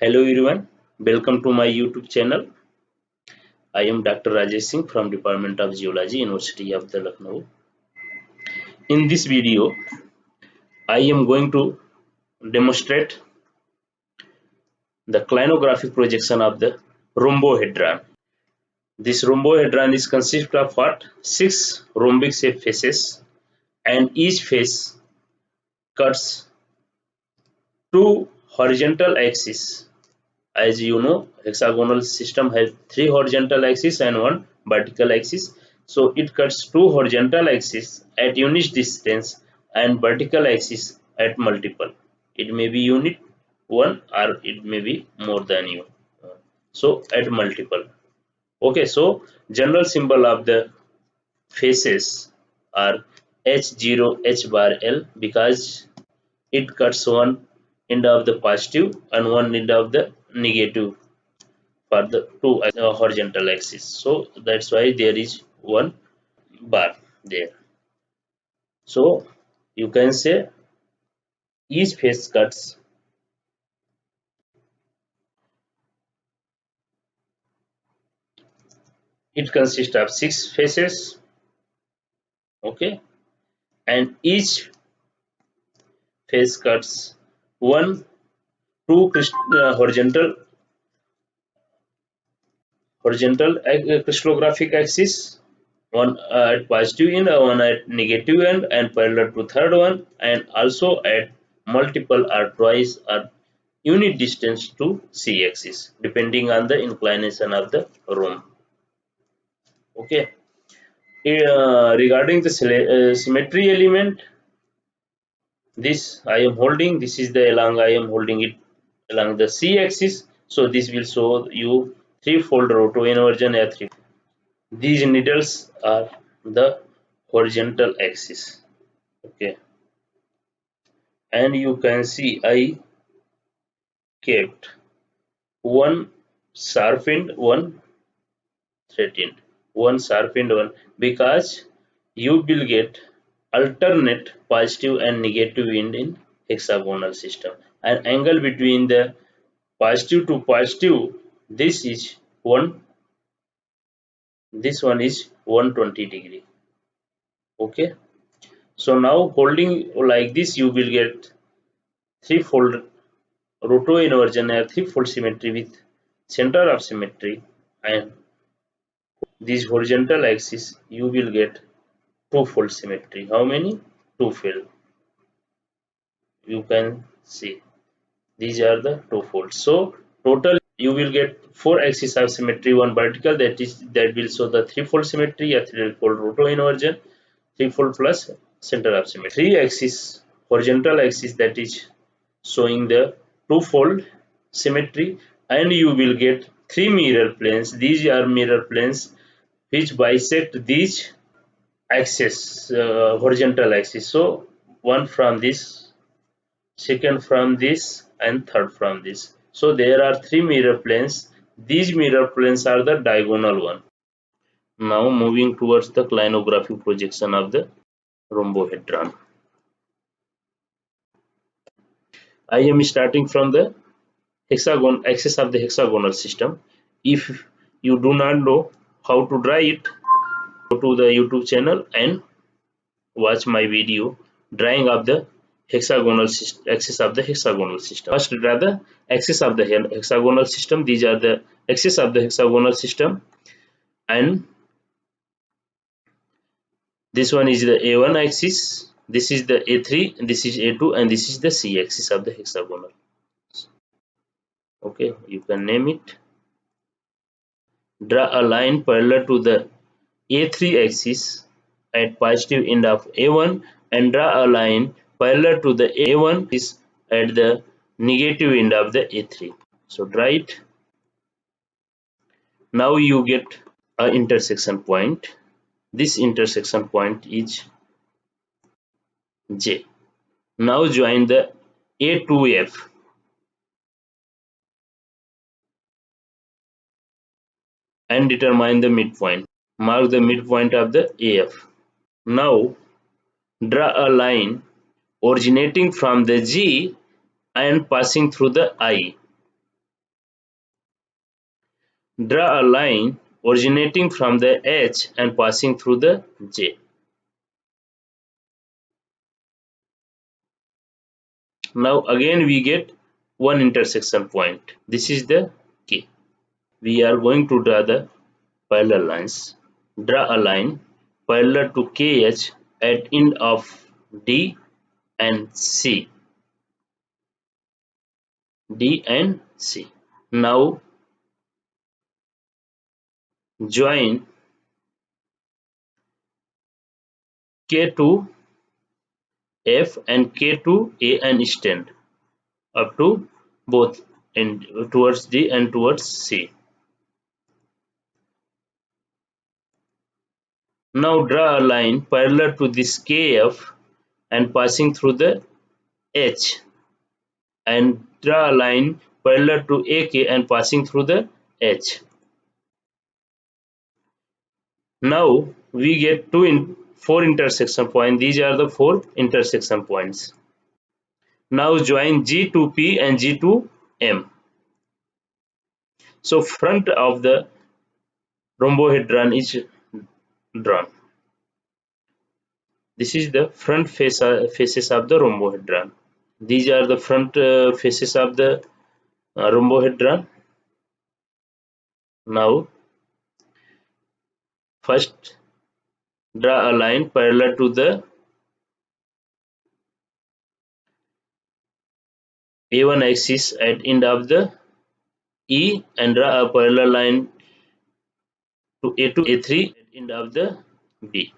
Hello everyone, welcome to my YouTube channel. I am Dr. Rajesh Singh from Department of Geology, University of the Lucknow. In this video, I am going to demonstrate the clinographic projection of the rhombohedron. This rhombohedron is consist of what? 6 rhombic shaped faces, and each face cuts 2 horizontal axes. As you know, hexagonal system has 3 horizontal axes and 1 vertical axis. So it cuts 2 horizontal axes at unit distance and vertical axis at multiple. It may be unit 1 or it may be more than you. So at multiple. Okay, so general symbol of the faces are H0 H bar L because it cuts one end of the positive and one end of the negative for the two horizontal axis. So that's why there is one bar there. So you can say each face cuts it consists of 6 faces, okay, and each face cuts one two horizontal crystallographic axis, one at positive end, one at negative end, and parallel to third one, and also at multiple or twice or unit distance to c axis depending on the inclination of the rhomb. Okay. Regarding the symmetry element, this I am holding, this is the along, I am holding it along the c axis, so this will show you threefold roto inversion or three. These needles are the horizontal axis, okay, and you can see I kept one sharpened, one threatened, one sharpened one, because you will get alternate positive and negative end in hexagonal system, and angle between the positive to positive, this is one, this one is 120 degree. Okay, so now holding like this you will get threefold roto inversion or threefold symmetry with center of symmetry, and this horizontal axis you will get twofold symmetry. How many? Twofold. You can see these are the twofold. So total you will get 4 axis of symmetry, one vertical, that will show the threefold symmetry, a threefold roto inversion, threefold plus center of symmetry. 3 axis horizontal axis, that is showing the twofold symmetry, and you will get 3 mirror planes. These are mirror planes which bisect these axis, horizontal axis. So one from this, second from this, and third from this. So there are 3 mirror planes. These mirror planes are the diagonal one. Now moving towards the clinographic projection of the rhombohedron. I am starting from the hexagon axis of the hexagonal system. If you do not know how to draw it, go to the YouTube channel and watch my video drawing of the hexagonal axis of the hexagonal system. First draw the axis of the hexagonal system. These are the axis of the hexagonal system, and this one is the A1 axis, this is the A3, this is A2, and this is the C axis of the hexagonal. Okay, you can name it. Draw a line parallel to the A3 axis at positive end of A1, and draw a line parallel to the A1 is at the negative end of the A3. So draw it. Now you get an intersection point. This intersection point is J. Now join the A2F and determine the midpoint. Mark the midpoint of the AF. Now draw a line originating from the G and passing through the I. Draw a line originating from the H and passing through the J. Now again we get one intersection point. This is the K. We are going to draw the parallel lines. Draw a line parallel to KH at end of D and C. D and C. Now join K to F and K to A and extend up to both and towards D and towards C. Now draw a line parallel to this KF and passing through the H, and draw a line parallel to AK and passing through the H. Now we get four intersection points. These are the four intersection points. Now join G to P and G to M. So front of the rhombohedron is drawn. This is the front faces of the rhombohedron. These are the front faces of the rhombohedron. Now first draw a line parallel to the A1 axis at end of the E and draw a parallel line to A3 at end of the B.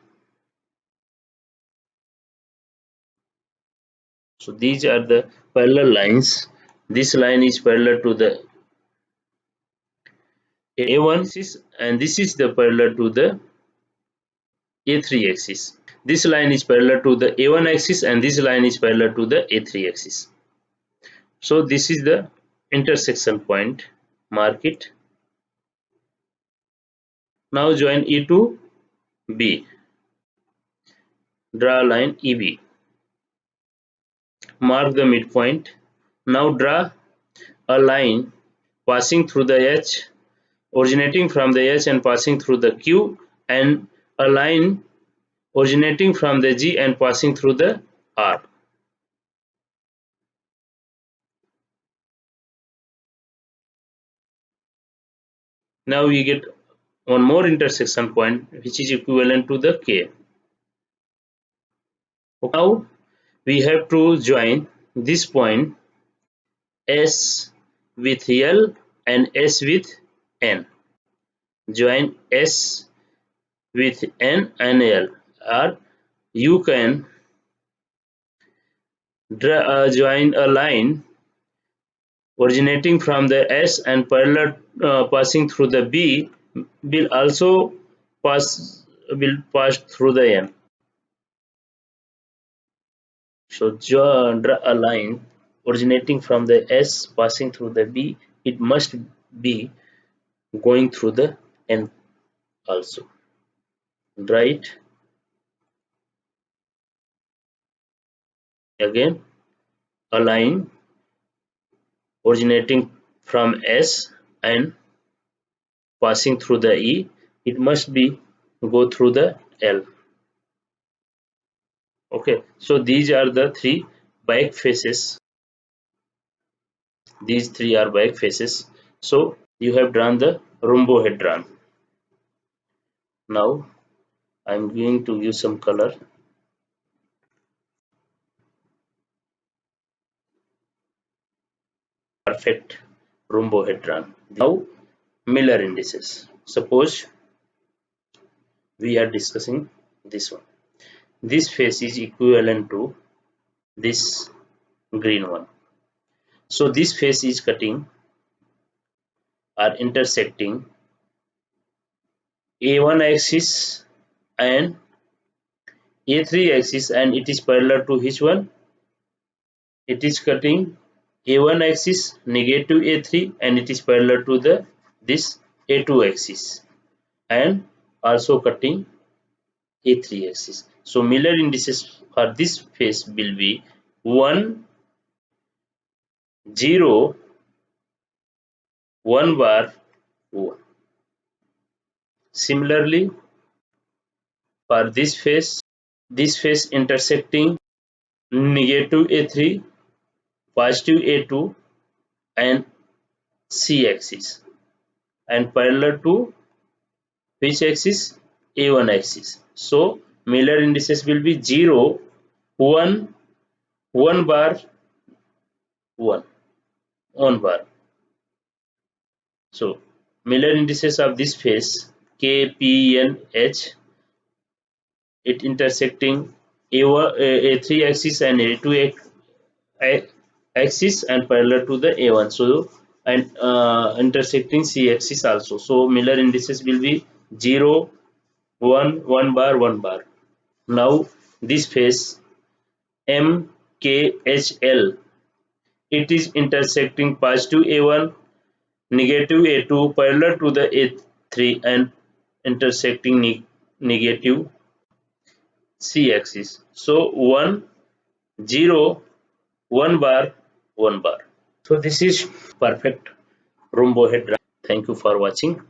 So these are the parallel lines. This line is parallel to the A1 axis and this is the parallel to the A3 axis. This line is parallel to the A1 axis and this line is parallel to the A3 axis. So this is the intersection point. Mark it. Now join E to B. Draw a line EB. Mark the midpoint. Now draw a line passing through the H, originating from the H and passing through the Q, and a line originating from the G and passing through the R. Now we get one more intersection point which is equivalent to the K. Now we have to join this point S with L and S with N. Join S with N and L, or you can join a line originating from the S and parallel passing through the B will also pass through the N. So draw a line originating from the S passing through the B. It must be going through the N also. Right? Again, a line originating from S and passing through the E, it must be go through the L. Okay, so these are the three back faces. These three are back faces. So you have drawn the rhombohedron. Now I'm going to use some color. Perfect rhombohedron. Now Miller indices. Suppose we are discussing this one. This face is equivalent to this green one. So this face is cutting or intersecting A1 axis and A3 axis, and it is parallel to which one? It is cutting A1 axis negative A3 and it is parallel to the this A2 axis and also cutting A3 axis. So Miller indices for this face will be 1, 0, 1 bar, 1. Similarly, for this face intersecting negative A3, positive A2 and C axis, and parallel to which axis? A1 axis. So Miller indices will be 0, 1, 1 bar, 1, 1 bar. So Miller indices of this face K, P, N, H, it intersecting A1, A3 axis and A2 axis and parallel to the A1. So and intersecting C axis also. So Miller indices will be 0, 1, 1 bar, 1 bar. Now this face MKHL, it is intersecting positive A1, negative A2 parallel to the A3 and intersecting negative C axis. So 1, 0, 1 bar, 1 bar. So this is perfect rhombohedron. Thank you for watching.